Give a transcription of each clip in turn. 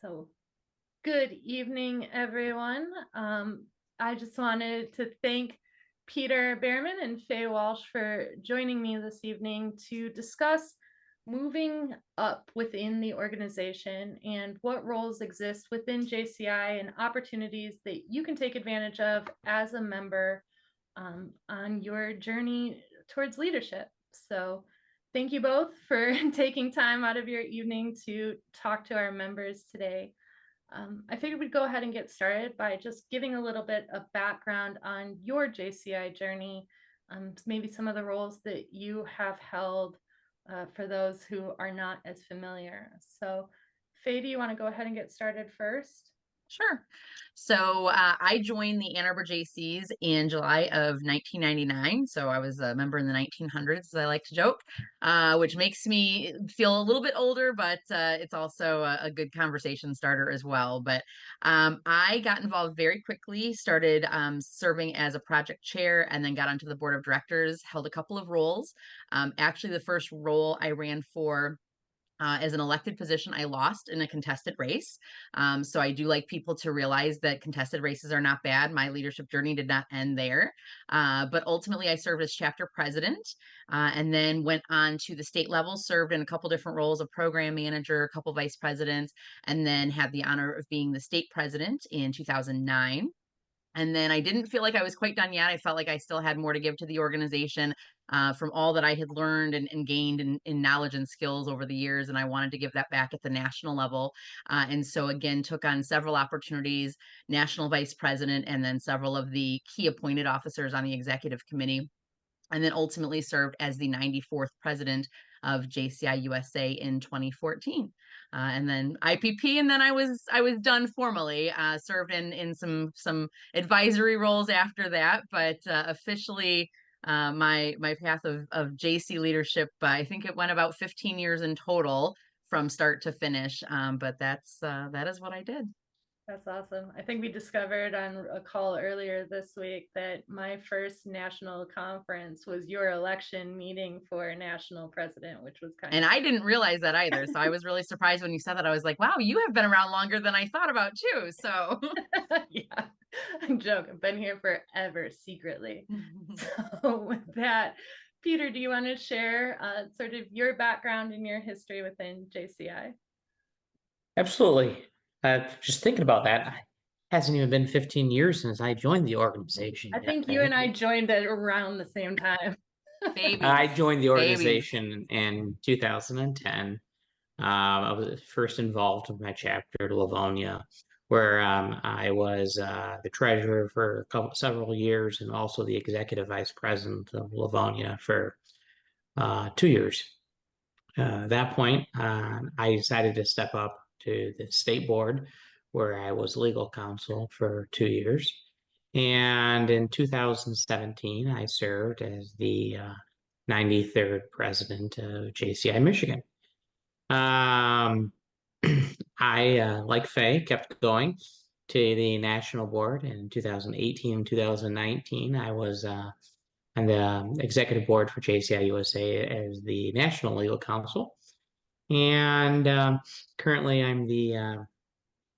So, good evening, everyone. I just wanted to thank Peter Behrmann and Fay Walsh for joining me this evening to discuss moving up within the organization and what roles exist within JCI and opportunities that you can take advantage of as a member on your journey towards leadership. So, thank you both for taking time out of your evening to talk to our members today. I figured we'd go ahead and get started by just giving a little bit of background on your JCI journey, maybe some of the roles that you have held for those who are not as familiar. So, Faye, do you want to go ahead and get started first? Sure. So I joined the Ann Arbor JCs in July of 1999. So I was a member in the 1900s, as I like to joke, which makes me feel a little bit older, but it's also a good conversation starter as well. But I got involved very quickly, started serving as a project chair, and then got onto the board of directors, held a couple of roles. Actually, the first role I ran for as an elected position, I lost in a contested race. So I do like people to realize that contested races are not bad. My leadership journey did not end there. But ultimately, I served as chapter president and then went on to the state level, served in a couple different roles of program manager, a couple vice presidents, and then had the honor of being the state president in 2009. And then I didn't feel like I was quite done yet. I felt like I still had more to give to the organization from all that I had learned and gained in knowledge and skills over the years. And I wanted to give that back at the national level. And so, again, took on several opportunities, national vice president, and then several of the key appointed officers on the executive committee, and then ultimately served as the 94th president of JCI USA in 2014. And then IPP, and then I was done formally. Served in some advisory roles after that, but officially my path of JC leadership, I think it went about 15 years in total from start to finish. But that is what I did. That's awesome. I think we discovered on a call earlier this week that my first national conference was your election meeting for national president, which was kind And of I didn't realize that either. So I was really surprised when you said that. I was like, wow, you have been around longer than I thought about too. So yeah, I'm joking. I've been here forever secretly. So with that, Peter, do you want to share sort of your background and your history within JCI? Absolutely. Just thinking about that, it hasn't even been 15 years since I joined the organization I yet, think you right? and I joined it around the same time. I babies, joined the babies. organization in 2010. I was first involved with my chapter at Livonia, where I was the treasurer for several years and also the executive vice president of Livonia for 2 years. At that point, I decided to step up to the state board where I was legal counsel for 2 years. And in 2017, I served as the 93rd president of JCI Michigan. Um, I, like Faye, kept going to the national board. In 2018 and 2019, I was on the executive board for JCI USA as the national legal counsel. And currently, I'm the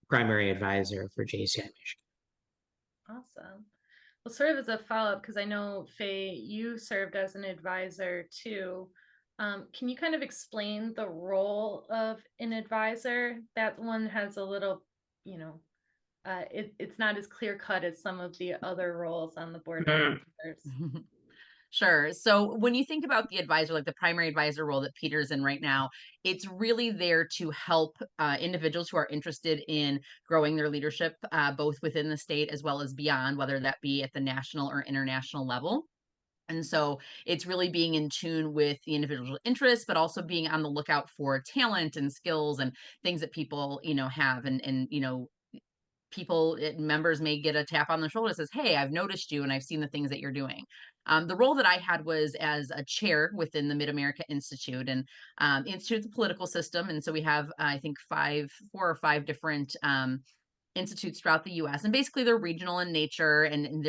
primary advisor for JCI Michigan. Awesome. Well, sort of as a follow-up, because I know, Faye, you served as an advisor too. Can you kind of explain the role of an advisor? That one has a little, you know, it's not as clear cut as some of the other roles on the board of directors. Sure. So when you think about the advisor, like the primary advisor role that Peter's in right now, it's really there to help individuals who are interested in growing their leadership, both within the state as well as beyond, whether that be at the national or international level. And so it's really being in tune with the individual interests, but also being on the lookout for talent and skills and things that people, have. And people, members may get a tap on the shoulder that says, hey, I've noticed you and I've seen the things that you're doing. The role that I had was as a chair within the Mid-America Institute, and Institute's a political system. And so we have, I think, four or five different institutes throughout the US. And basically they're regional in nature, and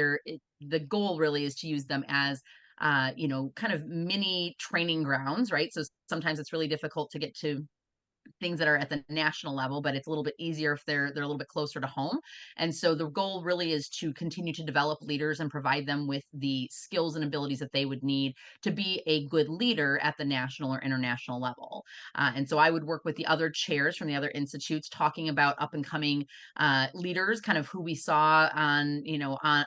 the goal really is to use them as kind of mini training grounds, right? So sometimes it's really difficult to get to things that are at the national level, but it's a little bit easier if they're a little bit closer to home. And so the goal really is to continue to develop leaders and provide them with the skills and abilities that they would need to be a good leader at the national or international level. And so I would work with the other chairs from the other institutes, talking about up and coming leaders, kind of who we saw on,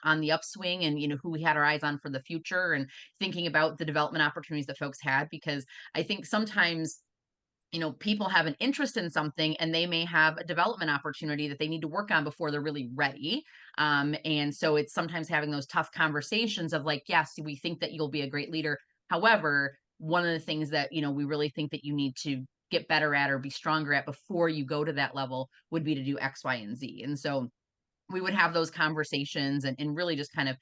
on the upswing, and, who we had our eyes on for the future, and thinking about the development opportunities that folks had. Because I think sometimes, people have an interest in something and they may have a development opportunity that they need to work on before they're really ready. And so it's sometimes having those tough conversations of like, yes, we think that you'll be a great leader. However, one of the things that, we really think that you need to get better at or be stronger at before you go to that level would be to do X, Y, and Z. And so we would have those conversations, and really just kind of,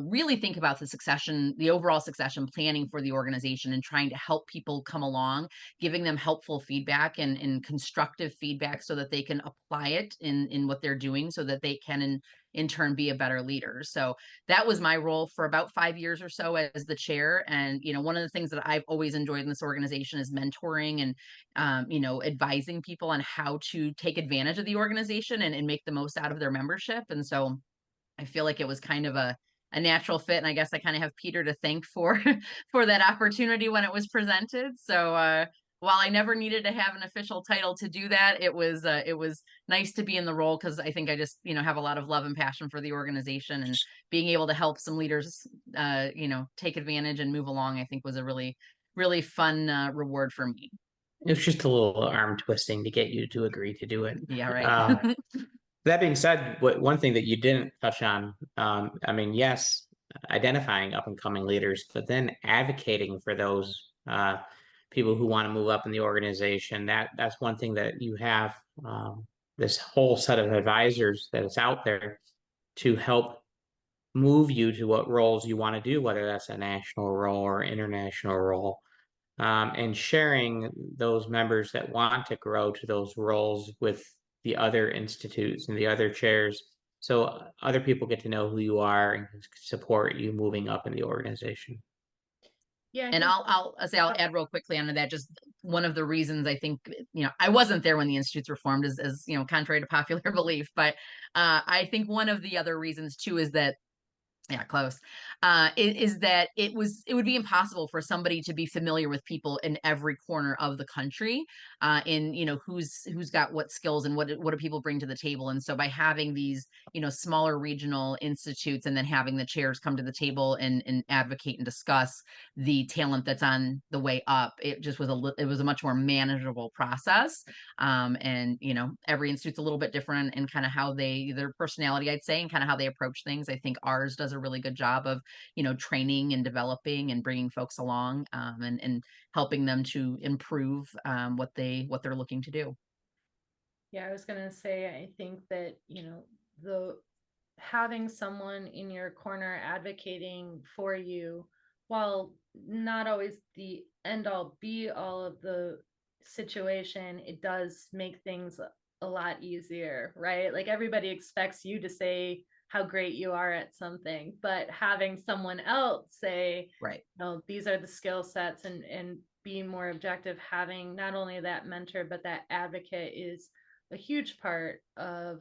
really think about the overall succession planning for the organization, and trying to help people come along, giving them helpful feedback and constructive feedback so that they can apply it in what they're doing, so that they can in turn be a better leader. So that was my role for about 5 years or so as the chair. And, one of the things that I've always enjoyed in this organization is mentoring and advising people on how to take advantage of the organization and make the most out of their membership. And so I feel like it was kind of a natural fit. And I guess I kind of have Peter to thank for for that opportunity when it was presented. So while I never needed to have an official title to do that, it was nice to be in the role, because I think I just have a lot of love and passion for the organization, and being able to help some leaders take advantage and move along, I think was a really, really fun reward for me. It was just a little arm twisting to get you to agree to do it. Yeah, right. That being said, one thing that you didn't touch on, I mean, yes, identifying up and coming leaders, but then advocating for those people who want to move up in the organization. That's one thing that you have, this whole set of advisors that is out there to help move you to what roles you want to do, whether that's a national role or international role. And sharing those members that want to grow to those roles with the other institutes and the other chairs, so other people get to know who you are and support you moving up in the organization. Yeah. And I'll add real quickly onto that. Just one of the reasons I think, I wasn't there when the institutes were formed, as contrary to popular belief, but I think one of the other reasons too is that, yeah, close. Is that it would be impossible for somebody to be familiar with people in every corner of the country, in who's got what skills and what do people bring to the table. And so by having these smaller regional institutes, and then having the chairs come to the table and advocate and discuss the talent that's on the way up, it just was it was a much more manageable process. And every institute's a little bit different in kind of how their personality, I'd say, and kind of how they approach things. I think ours does a really good job of training and developing and bringing folks along, and helping them to improve what they're looking to do. Yeah, I was gonna say, I think that the having someone in your corner advocating for you, while not always the end all be all of the situation, it does make things a lot easier, right? Like everybody expects you to say how great you are at something, but having someone else say, right, no, these are the skill sets, and being more objective, having not only that mentor but that advocate is a huge part of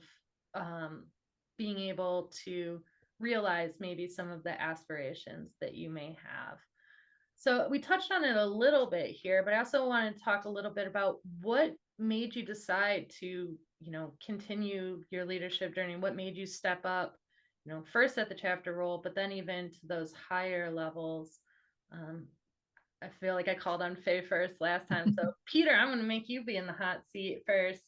being able to realize maybe some of the aspirations that you may have. So we touched on it a little bit here, but I also want to talk a little bit about what made you decide to, continue your leadership journey. What made you step up, first at the chapter role, but then even to those higher levels. I feel like I called on Fay first last time. So Peter, I'm going to make you be in the hot seat first.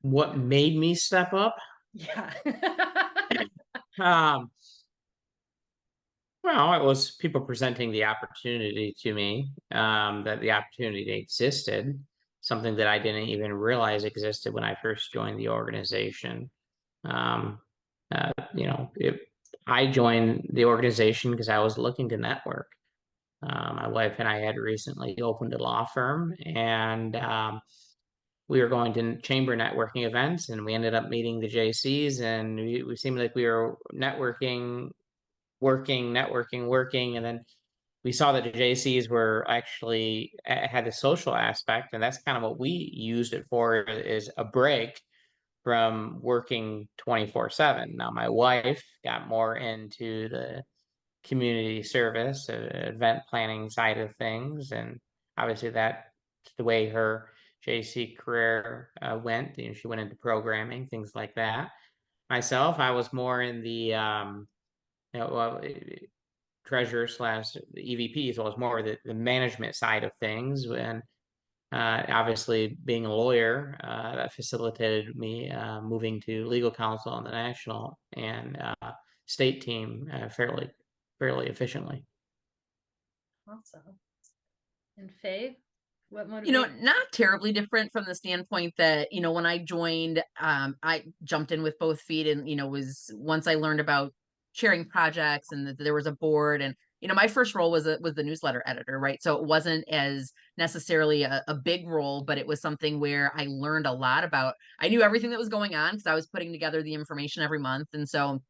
What made me step up? Yeah. Well, it was people presenting the opportunity to me, that the opportunity existed, something that I didn't even realize existed when I first joined the organization. I joined the organization because I was looking to network. My wife and I had recently opened a law firm, and we were going to chamber networking events, and we ended up meeting the JCs, and we seemed like we were networking, working, and then we saw that the JCs were actually had a social aspect, and that's kind of what we used it for, is a break from working 24/7. Now, my wife got more into the community service, event planning side of things, and obviously that's the way her JC career went. You know, she went into programming, things like that. Myself, I was more in the well, treasurer slash EVP, so it was more the management side of things. And obviously, being a lawyer, that facilitated me moving to legal counsel on the national and state team fairly efficiently. Awesome. And Faye, what motivated? Not terribly different from the standpoint that, when I joined, I jumped in with both feet and, was once I learned about sharing projects and that there was a board and, my first role was the newsletter editor, right? So it wasn't as necessarily a big role, but it was something where I learned a lot about, I knew everything that was going on because I was putting together the information every month. And so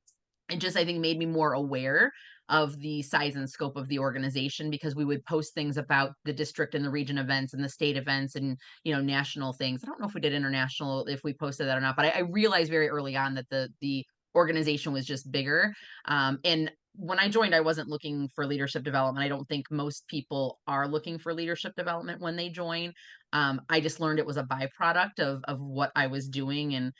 it just, I think, made me more aware of the size and scope of the organization because we would post things about the district and the region events and the state events and, national things. I don't know if we did international, if we posted that or not, but I realized very early on that the organization was just bigger. And when I joined, I wasn't looking for leadership development. I don't think most people are looking for leadership development when they join. I just learned it was a byproduct of what I was doing. And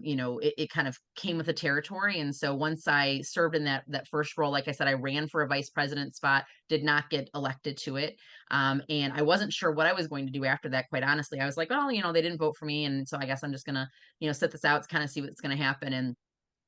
it kind of came with the territory. And so once I served in that first role, like I said, I ran for a vice president spot, did not get elected to it. And I wasn't sure what I was going to do after that, quite honestly. I was like, oh, they didn't vote for me. And so I guess I'm just gonna, sit this out to kind of see what's gonna happen. And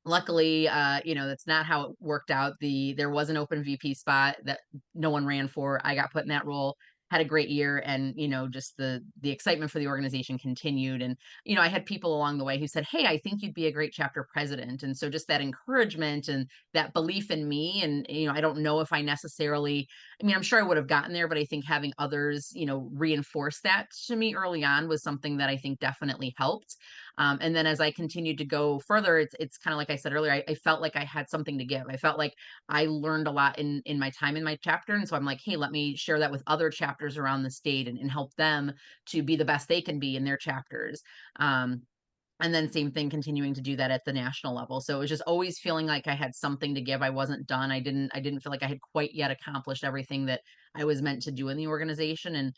luckily, that's not how it worked out. There was an open VP spot that no one ran for. I got put in that role, had a great year, and just the excitement for the organization continued. And I had people along the way who said, "Hey, I think you'd be a great chapter president." And so just that encouragement and that belief in me, and I don't know if I necessarily, I'm sure I would have gotten there, but I think having others, reinforce that to me early on was something that I think definitely helped. And then as I continued to go further, it's kind of like I said earlier, I felt like I had something to give. I felt like I learned a lot in my time in my chapter. And so I'm like, hey, let me share that with other chapters around the state and help them to be the best they can be in their chapters. And then same thing, continuing to do that at the national level. So it was just always feeling like I had something to give. I wasn't done. I didn't feel like I had quite yet accomplished everything that I was meant to do in the organization. And,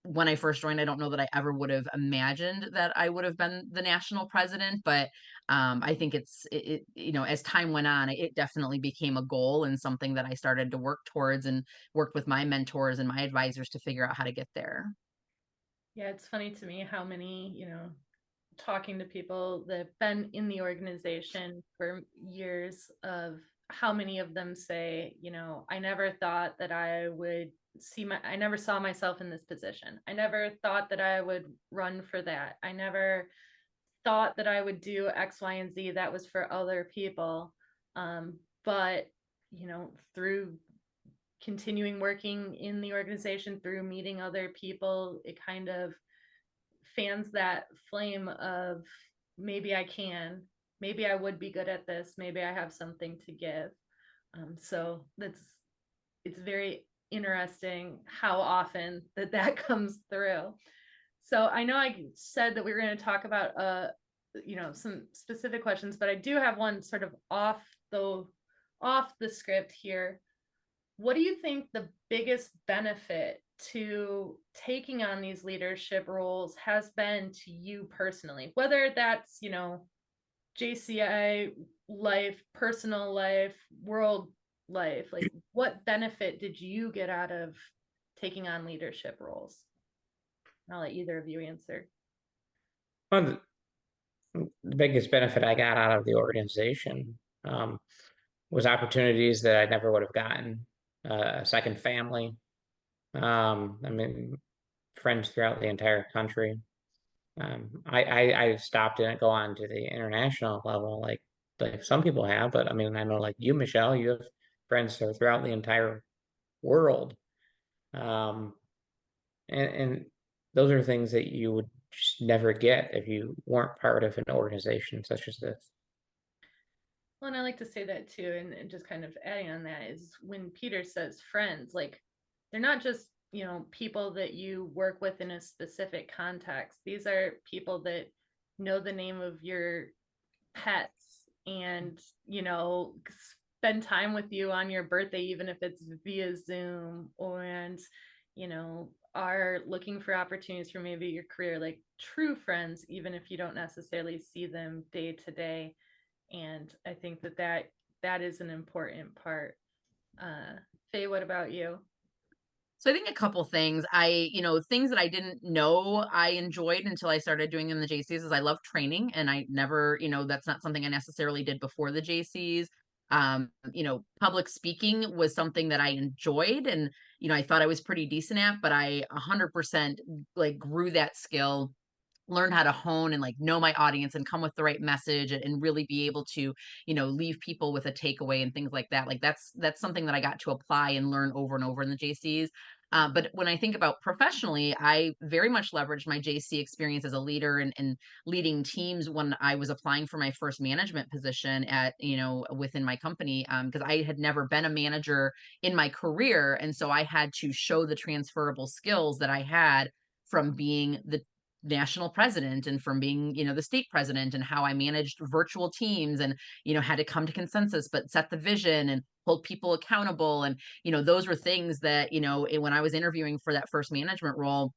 when I first joined, I don't know that I ever would have imagined that I would have been the national president, but I think as time went on, it definitely became a goal and something that I started to work towards and work with my mentors and my advisors to figure out how to get there. Yeah, it's funny to me how many, talking to people that have been in the organization for years, of how many of them say, I never thought that I never saw myself in this position. I never thought that I would run for that. I never thought that I would do X, Y, and Z. That was for other people. But, through continuing working in the organization, through meeting other people, it kind of fans that flame of maybe I would be good at this, maybe I have something to give. So it's very interesting how often that comes through. So I know I said that we were going to talk about some specific questions, but I do have one sort of off the script here. What do you think the biggest benefit to taking on these leadership roles has been to you personally, whether that's, JCI life, personal life, world life? Like, what benefit did you get out of taking on leadership roles? I'll let either of you answer. Well, the biggest benefit I got out of the organization was opportunities that I never would have gotten. A second family. Friends throughout the entire country. I stopped and go on to the international level, like some people have, but I know like you, Michelle, you have friends that are throughout the entire world. And those are things that you would just never get if you weren't part of an organization such as this. Well, and I like to say that too, and just kind of adding on that is when Peter says friends, like they're not just, people that you work with in a specific context. These are people that know the name of your pets and, spend time with you on your birthday, even if it's via Zoom, and, are looking for opportunities for maybe your career, like true friends, even if you don't necessarily see them day to day. And I think that is an important part. Faye, what about you? So I think a couple things. Things that I didn't know I enjoyed until I started doing in the JCs is I love training, and I never, that's not something I necessarily did before the JCs. Public speaking was something that I enjoyed, and I thought I was pretty decent at, but I 100% like grew that skill, learn how to hone and like know my audience and come with the right message, and really be able to leave people with a takeaway and things like that. Like that's something that I got to apply and learn over and over in the JCs. But when I think about professionally, I very much leveraged my JC experience as a leader and leading teams when I was applying for my first management position at, within my company, because I had never been a manager in my career. And so I had to show the transferable skills that I had from being the national president and from being, the state president, and how I managed virtual teams and, had to come to consensus, but set the vision and hold people accountable. And, those were things that, when I was interviewing for that first management role,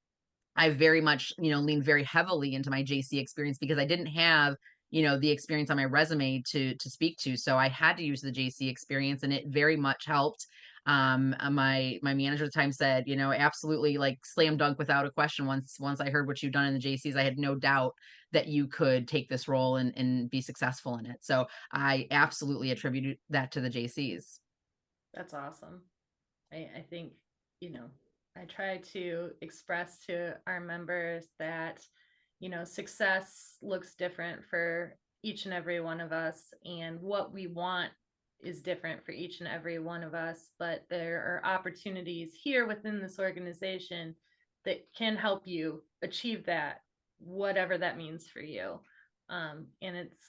I very much, leaned very heavily into my JC experience because I didn't have, the experience on my resume to speak to. So I had to use the JC experience, and it very much helped. My manager at the time said, absolutely, like slam dunk without a question. Once I heard what you've done in the JCs, I had no doubt that you could take this role and be successful in it. So I absolutely attribute that to the JCs. That's awesome. I think, you know, I try to express to our members that, success looks different for each and every one of us, and what we want is different for each and every one of us. But there are opportunities here within this organization that can help you achieve that, whatever that means for you. And it's,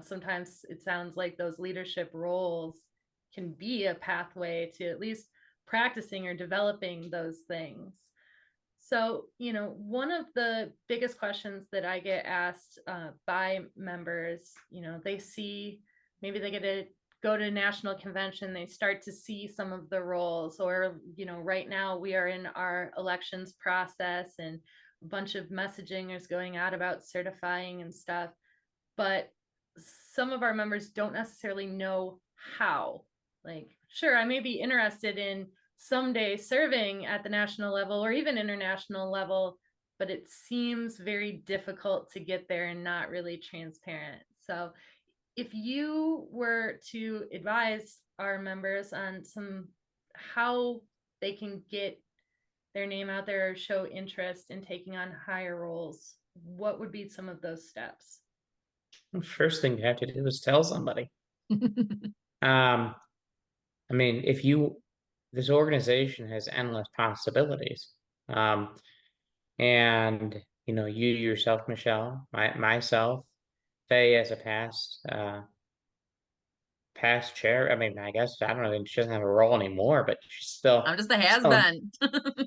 sometimes it sounds like those leadership roles can be a pathway to at least practicing or developing those things. So, one of the biggest questions that I get asked by members, they see, maybe they get to go to a national convention, they start to see some of the roles, or, right now we are in our elections process and a bunch of messaging is going out about certifying and stuff. But some of our members don't necessarily know how. Like, sure, I may be interested in someday serving at the national level or even international level, but it seems very difficult to get there and not really transparent. So if you were to advise our members on how they can get their name out there or show interest in taking on higher roles, what would be some of those steps? First thing you have to do is tell somebody. This organization has endless possibilities. And you yourself, Michelle, myself, Faye as a past chair. I guess I don't know. She doesn't have a role anymore, but she's still. I'm just a has-been.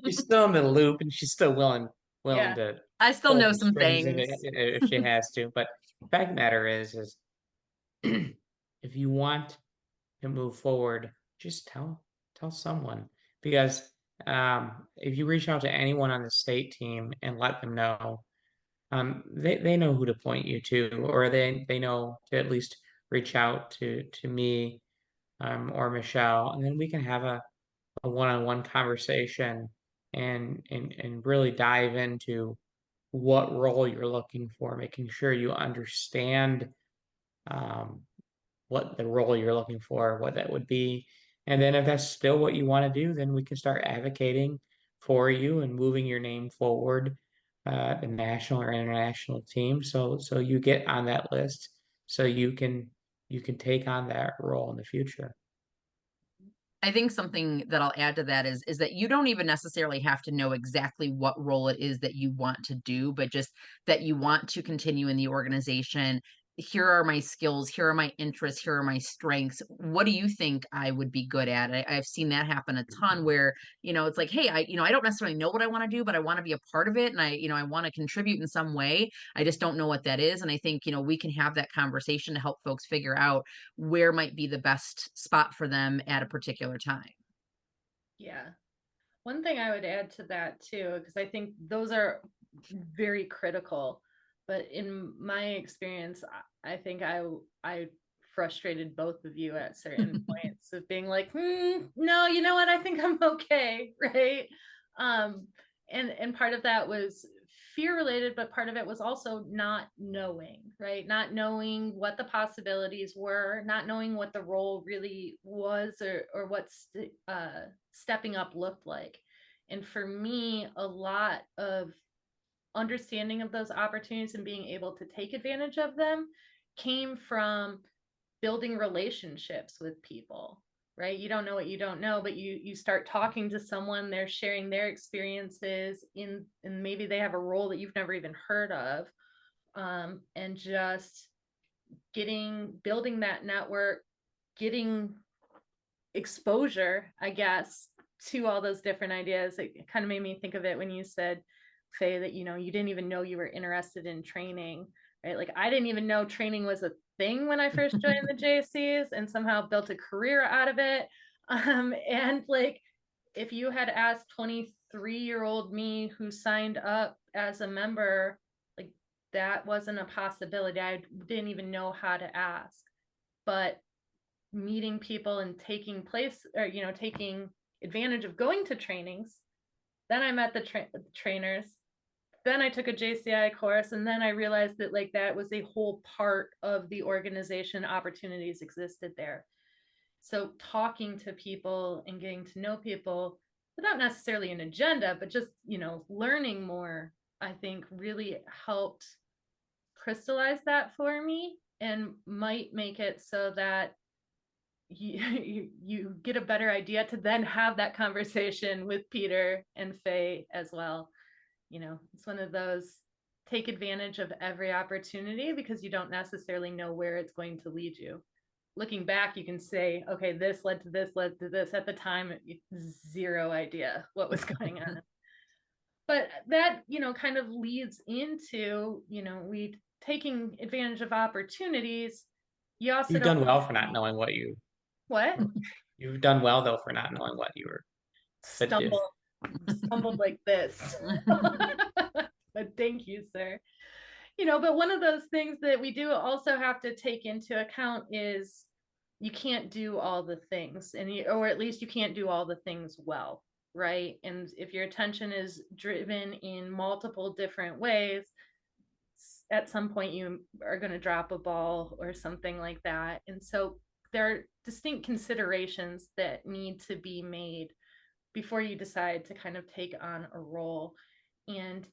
She's still in the loop, and she's still willing Yeah. to I still pull know the some strings things. if she has to. But the fact of the matter is if you want to move forward, just tell someone, because if you reach out to anyone on the state team and let them know, they know who to point you to, or they know to at least reach out to me, or Michelle, and then we can have a one-on-one conversation and really dive into what role you're looking for, making sure you understand um, what the role you're looking for, what that would be. And then if that's still what you want to do, then we can start advocating for you and moving your name forward, the national or international team. So you get on that list, so you can take on that role in the future. I think something that I'll add to that is that you don't even necessarily have to know exactly what role it is that you want to do, but just that you want to continue in the organization, here are my skills, here are my interests, here are my strengths. What do you think I would be good at? I've seen that happen a ton where, it's like, hey, I don't necessarily know what I want to do, but I want to be a part of it. And I want to contribute in some way. I just don't know what that is. And I think, we can have that conversation to help folks figure out where might be the best spot for them at a particular time. Yeah. One thing I would add to that too, because I think those are very critical, but in my experience, I think I frustrated both of you at certain points of being like, no, you know what? I think I'm okay, right? And part of that was fear related, but part of it was also not knowing, right? Not knowing what the possibilities were, not knowing what the role really was, or what stepping up looked like. And for me, a lot of understanding of those opportunities and being able to take advantage of them came from building relationships with people, right? You don't know what you don't know, but you start talking to someone, they're sharing their experiences and maybe they have a role that you've never even heard of, and just building that network, getting exposure, I guess, to all those different ideas. It kind of made me think of it when you said, Faye, that you didn't even know you were interested in training, right? Like I didn't even know training was a thing when I first joined the JCs, and somehow built a career out of it. And like if you had asked 23-year-old me who signed up as a member, like that wasn't a possibility. I didn't even know how to ask. But meeting people and taking advantage of going to trainings, then I met the trainers, then I took a JCI course, and then I realized that like that was a whole part of the organization. Opportunities existed there. So talking to people and getting to know people without necessarily an agenda, but just learning more, I think really helped crystallize that for me, and might make it so that you get a better idea to then have that conversation with Peter and Fay as well. It's one of those, take advantage of every opportunity because you don't necessarily know where it's going to lead you. Looking back, you can say, okay, this led to this, led to this. At the time, zero idea what was going on. But that, kind of leads into, we taking advantage of opportunities. You also You've done well for not knowing what? you've done well though for not knowing what you were. Stumbled like this. But thank you, sir. But one of those things that we do also have to take into account is you can't do all the things, or at least you can't do all the things well, right? And if your attention is driven in multiple different ways, at some point you are going to drop a ball or something like that. And so there are distinct considerations that need to be made before you decide to kind of take on a role. And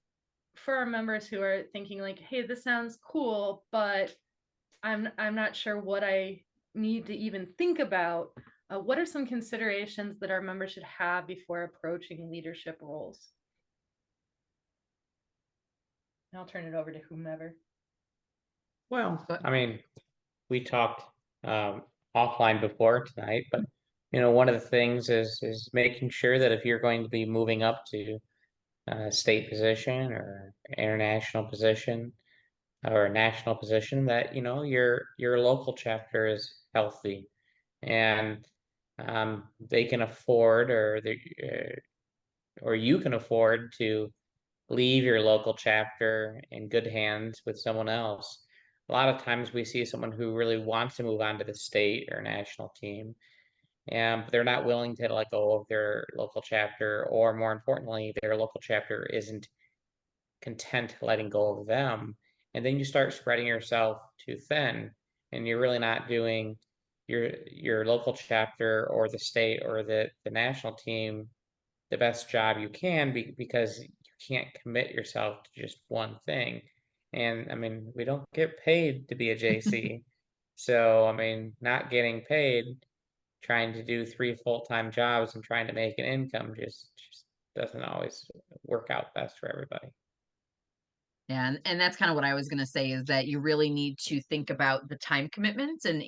for our members who are thinking like, hey, this sounds cool, but I'm not sure what I need to even think about, what are some considerations that our members should have before approaching leadership roles? And I'll turn it over to whomever. Well, I mean, we talked offline before tonight, but one of the things is making sure that if you're going to be moving up to a state position or international position or a national position, that your local chapter is healthy and they can afford, or you can afford to leave your local chapter in good hands with someone else. A lot of times we see someone who really wants to move on to the state or national team, and they're not willing to let go of their local chapter, or more importantly, their local chapter isn't content letting go of them. And then you start spreading yourself too thin, and you're really not doing your local chapter or the state or the national team the best job you can, because you can't commit yourself to just one thing. And I mean, we don't get paid to be a JC. So, I mean, not getting paid, trying to do 3 full-time jobs and trying to make an income just doesn't always work out best for everybody. And that's kind of what I was going to say, is that you really need to think about the time commitments and,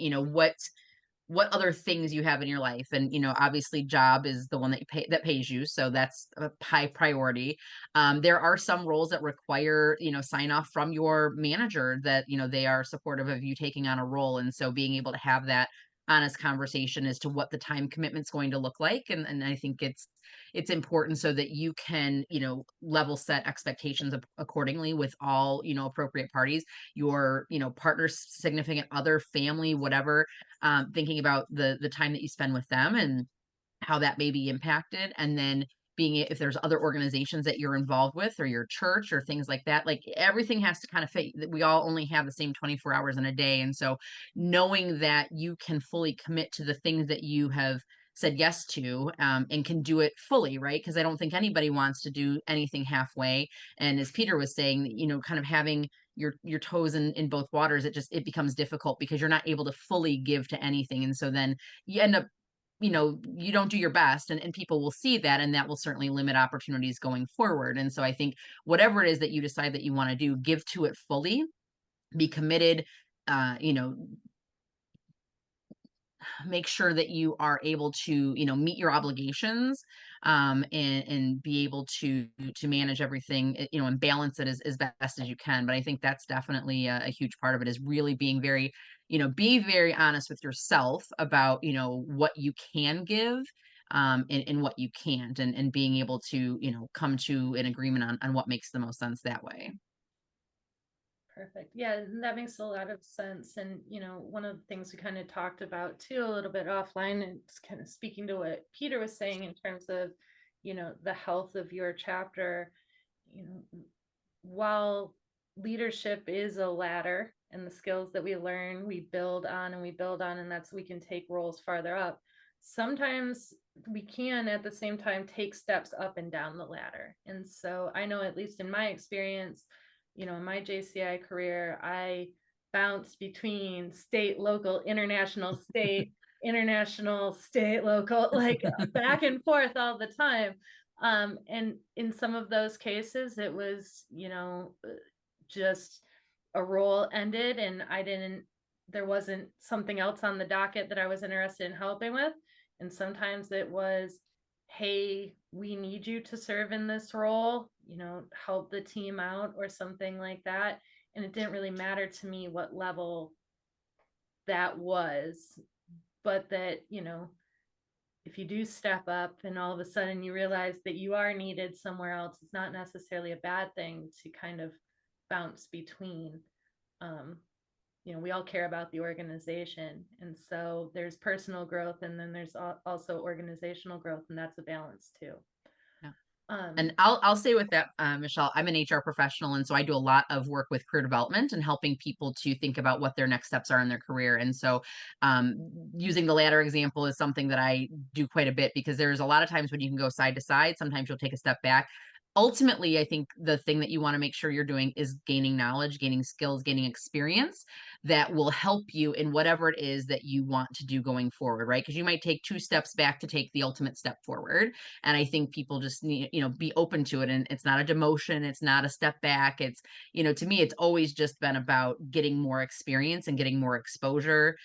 what other things you have in your life. And, obviously job is the one that pays you. So that's a high priority. There are some roles that require, sign off from your manager that, they are supportive of you taking on a role. And so being able to have that honest conversation as to what the time commitment's going to look like. And I think it's important so that you can, level set expectations accordingly with all, appropriate parties, your, partner, significant other, family, whatever, thinking about the time that you spend with them and how that may be impacted. And then if there's other organizations that you're involved with, or your church or things like that, like everything has to kind of fit. We all only have the same 24 hours in a day. And so knowing that you can fully commit to the things that you have said yes to, and can do it fully, right? Because I don't think anybody wants to do anything halfway. And as Peter was saying, kind of having your toes in both waters, it becomes difficult because you're not able to fully give to anything. And so then you end up, you don't do your best, and people will see that, and that will certainly limit opportunities going forward. And so I think whatever it is that you decide that you want to do, give to it fully, be committed, make sure that you are able to, meet your obligations, and be able to manage everything, and balance it as best as you can. But I think that's definitely a huge part of it, is really being very, be very honest with yourself about, what you can give, and what you can't, and being able to, come to an agreement on what makes the most sense that way. Perfect. Yeah, that makes a lot of sense. And, one of the things we kind of talked about too, a little bit offline, and it's kind of speaking to what Peter was saying in terms of, the health of your chapter, while leadership is a ladder and the skills that we learn, we build on and we build on, and we can take roles farther up. Sometimes we can at the same time take steps up and down the ladder. And so I know, at least in my experience, in my JCI career, I bounced between state, local, international, state, international, state, local, like back and forth all the time. And in some of those cases, it was, just a role ended and there wasn't something else on the docket that I was interested in helping with. And sometimes it was, hey, we need you to serve in this role, help the team out or something like that. And it didn't really matter to me what level that was, but that, if you do step up and all of a sudden you realize that you are needed somewhere else, it's not necessarily a bad thing to kind of bounce between. We all care about the organization, and so there's personal growth, and then there's also organizational growth, and that's a balance too. And I'll say with that, Michelle, I'm an HR professional. And so I do a lot of work with career development and helping people to think about what their next steps are in their career. And so using the ladder example is something that I do quite a bit, because there's a lot of times when you can go side to side. Sometimes you'll take a step back. Ultimately, I think the thing that you want to make sure you're doing is gaining knowledge, gaining skills, gaining experience that will help you in whatever it is that you want to do going forward, right? Because you might take 2 steps back to take the ultimate step forward. And I think people just need, be open to it. And it's not a demotion. It's not a step back. It's, to me, it's always just been about getting more experience and getting more exposure,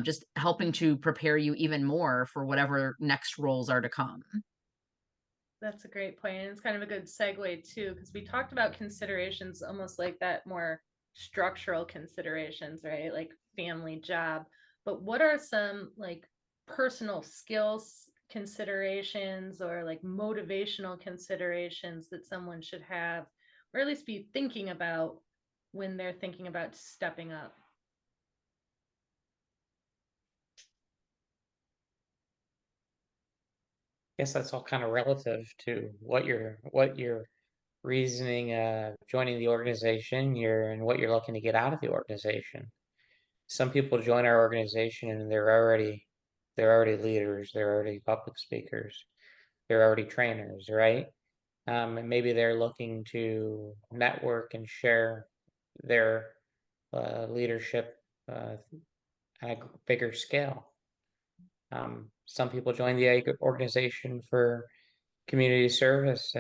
just helping to prepare you even more for whatever next roles are to come. That's a great point. And it's kind of a good segue too, because we talked about considerations almost like that, more structural considerations, right? Like family, job. But what are some like personal skills considerations or like motivational considerations that someone should have, or at least be thinking about when they're thinking about stepping up? Guess that's all kind of relative to what your reasoning joining the organization, and what you're looking to get out of the organization. Some people join our organization and they're already leaders, they're already public speakers, they're already trainers, right? And maybe they're looking to network and share their leadership on a bigger scale. Some people join the organization for community service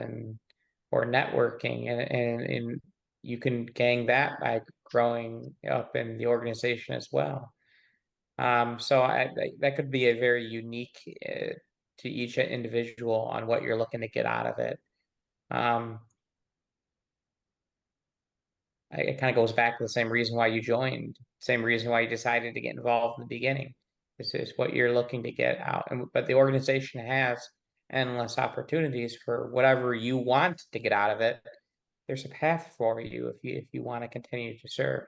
or networking and you can gain that by growing up in the organization as well. So that could be a very unique to each individual on what you're looking to get out of it. It kind of goes back to the same reason why you joined, same reason why you decided to get involved in the beginning. This is what you're looking to get out. But the organization has endless opportunities for whatever you want to get out of it. There's a path for you if you want to continue to serve.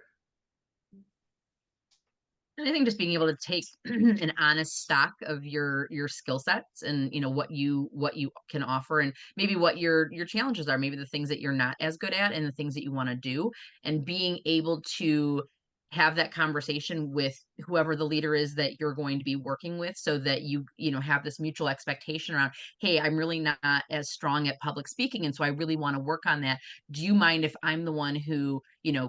And I think just being able to take an honest stock of your skill sets and what you can offer, and maybe what your challenges are, maybe the things that you're not as good at and the things that you want to do, and being able to have that conversation with whoever the leader is that you're going to be working with, so that you have this mutual expectation around, hey, I'm really not as strong at public speaking, and so I really want to work on that. Do you mind if I'm the one who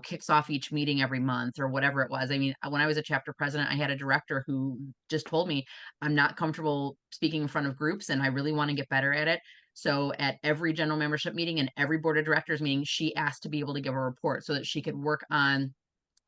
kicks off each meeting every month, or whatever it was? I mean, when I was a chapter president, I had a director who just told me, I'm not comfortable speaking in front of groups and I really want to get better at it. So at every general membership meeting and every board of directors meeting, she asked to be able to give a report so that she could work on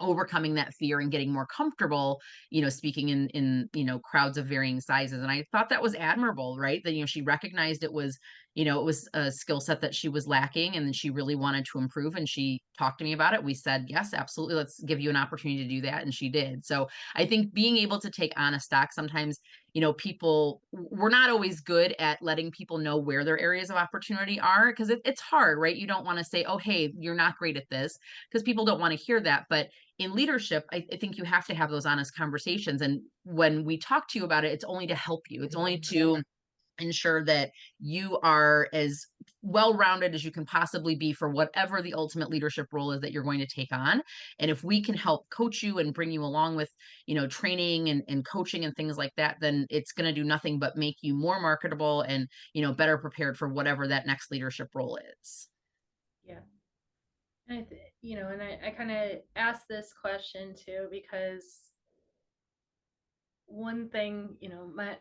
overcoming that fear and getting more comfortable, speaking in crowds of varying sizes. And I thought that was admirable, right? That, she recognized it was a skill set that she was lacking, and then she really wanted to improve. And she talked to me about it. We said, yes, absolutely. Let's give you an opportunity to do that. And she did. So I think being able to take honest stock, sometimes, we're not always good at letting people know where their areas of opportunity are, because it's hard, right? You don't want to say, oh, hey, you're not great at this, because people don't want to hear that. But in leadership, I think you have to have those honest conversations. And when we talk to you about it, it's only to help you. It's only to ensure that you are as well-rounded as you can possibly be for whatever the ultimate leadership role is that you're going to take on. And if we can help coach you and bring you along with, training and coaching and things like that, then it's going to do nothing but make you more marketable and, better prepared for whatever that next leadership role is. Yeah. And I kind of asked this question too, because one thing, my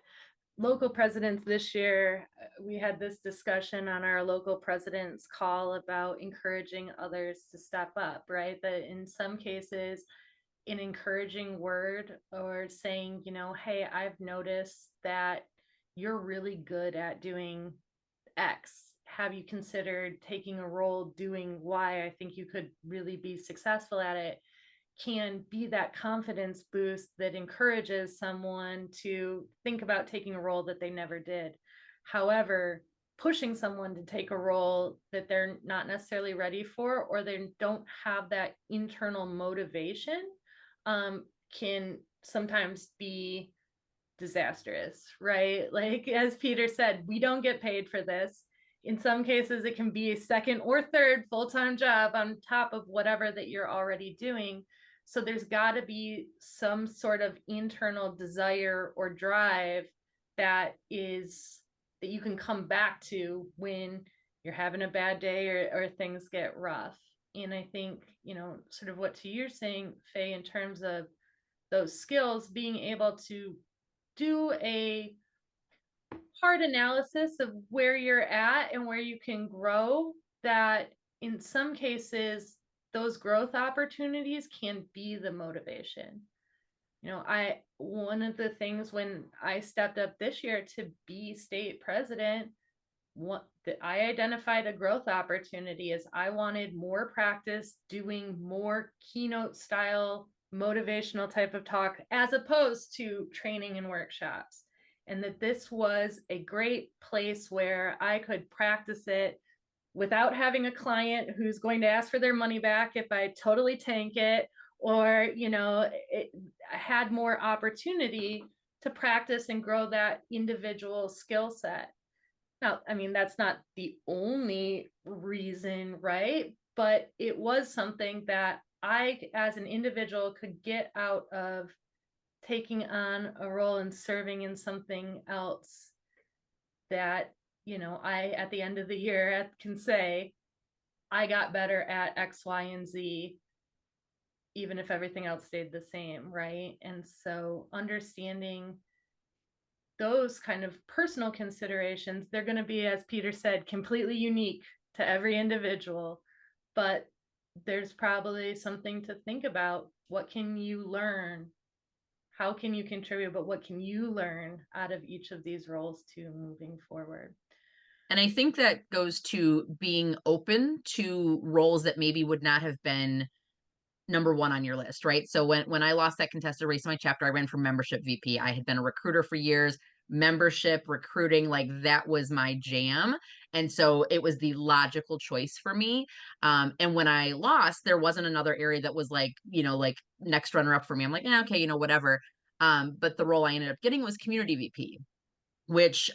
local presidents this year, we had this discussion on our local presidents call about encouraging others to step up, right? That in some cases, an encouraging word or saying, hey, I've noticed that you're really good at doing X. Have you considered taking a role doing Y? I think you could really be successful at it. Can be that confidence boost that encourages someone to think about taking a role that they never did. However, pushing someone to take a role that they're not necessarily ready for, or they don't have that internal motivation, can sometimes be disastrous, right? Like, as Peter said, we don't get paid for this. In some cases, it can be a second or third full-time job on top of whatever that you're already doing. So there's got to be some sort of internal desire or drive that you can come back to when you're having a bad day or things get rough. And I think, sort of what you're saying, Fay, in terms of those skills, being able to do a hard analysis of where you're at and where you can grow, that in some cases those growth opportunities can be the motivation. One of the things when I stepped up this year to be state president, that I identified a growth opportunity is I wanted more practice doing more keynote style motivational type of talk as opposed to training and workshops. And that this was a great place where I could practice it without having a client who's going to ask for their money back if I totally tank it, or, I had more opportunity to practice and grow that individual skill set. Now, I mean, that's not the only reason, right? But it was something that I, as an individual, could get out of taking on a role and serving in something else that, I, at the end of the year, can say, I got better at X, Y, and Z, even if everything else stayed the same, right? And so understanding those kind of personal considerations, they're going to be, as Peter said, completely unique to every individual. But there's probably something to think about. What can you learn? How can you contribute? But what can you learn out of each of these roles to moving forward? And I think that goes to being open to roles that maybe would not have been number one on your list, right? So when I lost that contested race in my chapter, I ran for membership VP. I had been a recruiter for years. Membership, recruiting, like that was my jam. And so it was the logical choice for me. And when I lost, there wasn't another area that was like, like next runner up for me. I'm like, okay, whatever. But the role I ended up getting was community VP, which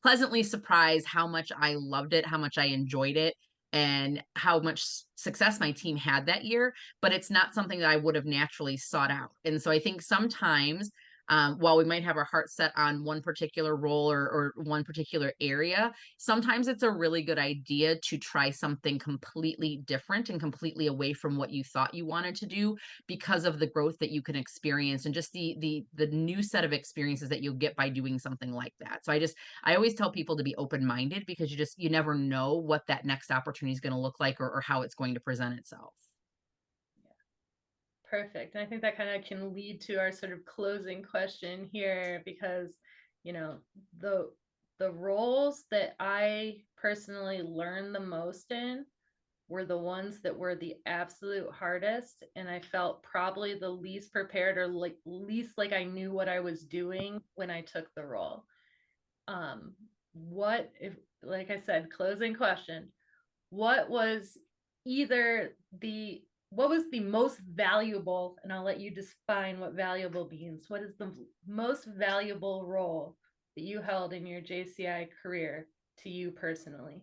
pleasantly surprised how much I loved it, how much I enjoyed it, and how much success my team had that year. But it's not something that I would have naturally sought out. And so I think sometimes, while we might have our heart set on one particular role or one particular area, sometimes it's a really good idea to try something completely different and completely away from what you thought you wanted to do, because of the growth that you can experience and just the new set of experiences that you'll get by doing something like that. So I always tell people to be open-minded, because you never know what that next opportunity is going to look like, or how it's going to present itself. Perfect. And I think that kind of can lead to our sort of closing question here, because, the roles that I personally learned the most in were the ones that were the absolute hardest. And I felt probably the least prepared, or like least like I knew what I was doing when I took the role. What if, like I said, closing question, what was what was the most valuable, and I'll let you define what valuable means. What is the most valuable role that you held in your JCI career to you personally?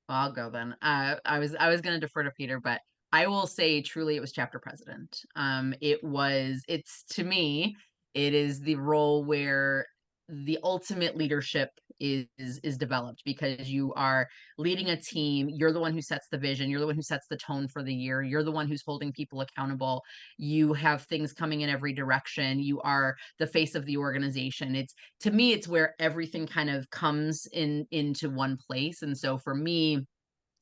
I'll go then. I was going to defer to Peter, but I will say truly it was chapter president. It's to me, it is the role where the ultimate leadership is developed, because you are leading a team. You're the one who sets the vision. You're the one who sets the tone for the year. You're the one who's holding people accountable. You have things coming in every direction. You are the face of the organization. To me, it's where everything kind of comes into one place. And so for me,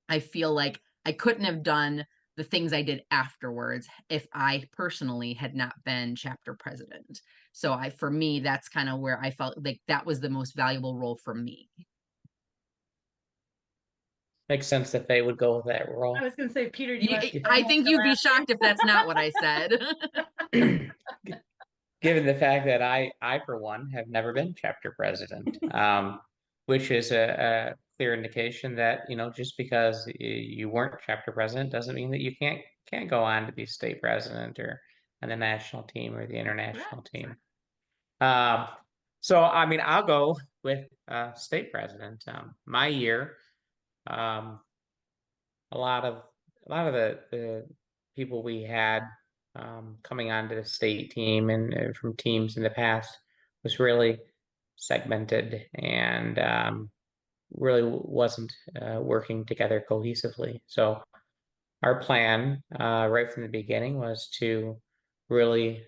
I feel like I couldn't have done the things I did afterwards if I personally had not been chapter president. So for me, that's kind of where I felt like that was the most valuable role for me. Makes sense that they would go with that role. I was going to say, Peter, do you want to I think you'd be shocked if that's not what I said. Given the fact that I for one have never been chapter president, which is a clear indication that, just because you weren't chapter president doesn't mean that you can't go on to be state president, or on the national team or the international team. So I mean, I'll go with state president. My year, a lot of the people we had coming onto the state team and from teams in the past was really segmented, and really wasn't working together cohesively. So our plan right from the beginning was to really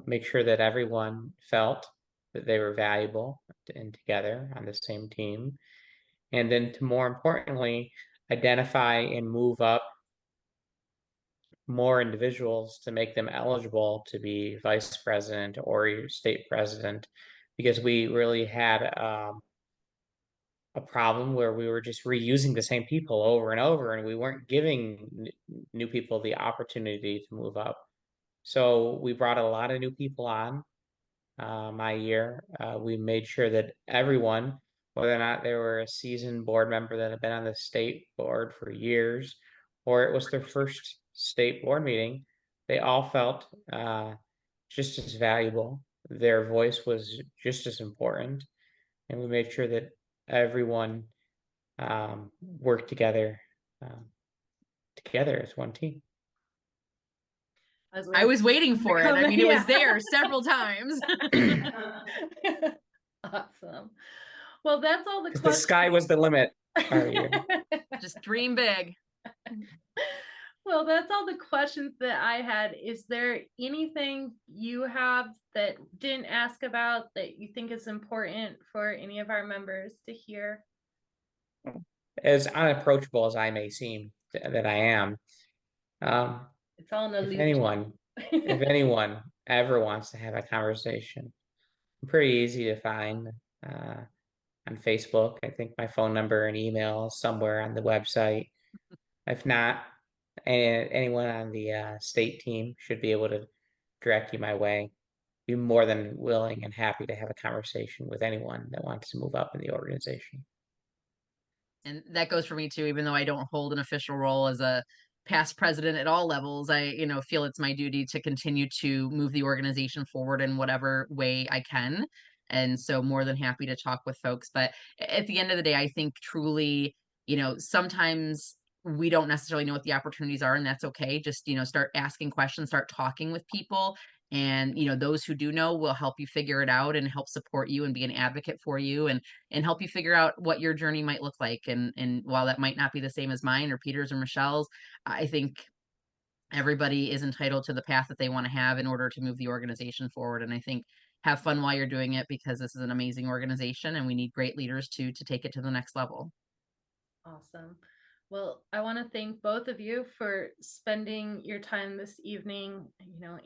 make sure that everyone felt that they were valuable and together on the same team. And then to, more importantly, identify and move up more individuals to make them eligible to be vice president or state president, because we really had a problem where we were just reusing the same people over and over, and we weren't giving new people the opportunity to move up. So we brought a lot of new people on my year. We made sure that everyone, whether or not they were a seasoned board member that had been on the state board for years, or it was their first state board meeting, they all felt just as valuable. Their voice was just as important. And we made sure that everyone worked together as one team. I was waiting for it. I mean, it was there several times. Awesome. Well, that's all the The questions. sky was the limit. Just dream big. Well, that's all the questions that I had. Is there anything you have that didn't ask about that you think is important for any of our members to hear? as unapproachable as I may seem that I am. It's all an If illusion. anyone ever wants to have a conversation, I'm pretty easy to find on Facebook. I think my phone number and email is somewhere on the website. If not, anyone on the state team should be able to direct you my way. Be more than willing and happy to have a conversation with anyone that wants to move up in the organization. And that goes for me too, even though I don't hold an official role as a past president at all levels. I, feel it's my duty to continue to move the organization forward in whatever way I can. And so more than happy to talk with folks. But at the end of the day, I think truly, sometimes we don't necessarily know what the opportunities are, and that's okay. Just, start asking questions, start talking with people. And, those who do know will help you figure it out and help support you and be an advocate for you. And help you figure out what your journey might look like. And while that might not be the same as mine or Peter's or Michelle's, I think everybody is entitled to the path that they want to have in order to move the organization forward. And I think have fun while you're doing it, because this is an amazing organization and we need great leaders to take it to the next level. Awesome. Well, I want to thank both of you for spending your time this evening,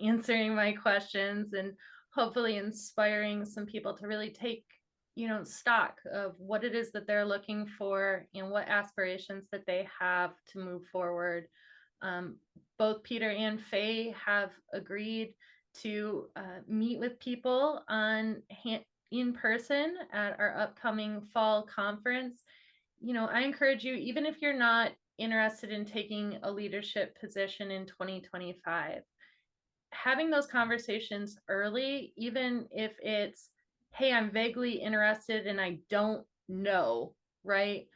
answering my questions and hopefully inspiring some people to really take, stock of what it is that they're looking for and what aspirations that they have to move forward. Both Peter and Fay have agreed to meet with people in person at our upcoming fall conference. I encourage you, even if you're not interested in taking a leadership position in 2025, having those conversations early, even if it's, hey, I'm vaguely interested and I don't know, right?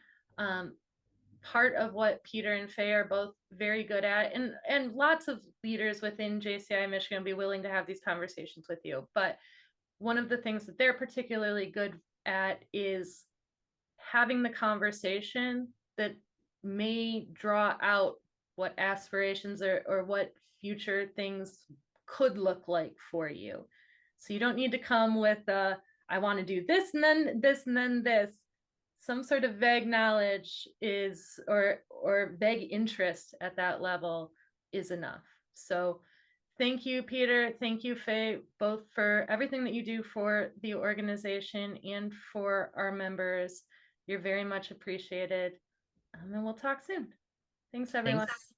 Part of what Peter and Fay are both very good at, and lots of leaders within JCI Michigan will be willing to have these conversations with you. But one of the things that they're particularly good at is having the conversation that may draw out what aspirations or what future things could look like for you. So you don't need to come with I want to do this and then this and then this. Some sort of vague knowledge is or vague interest at that level is enough. So thank you, Peter. Thank you, Fay, both for everything that you do for the organization and for our members. You're very much appreciated. And we'll talk soon. Thanks, everyone. Thanks.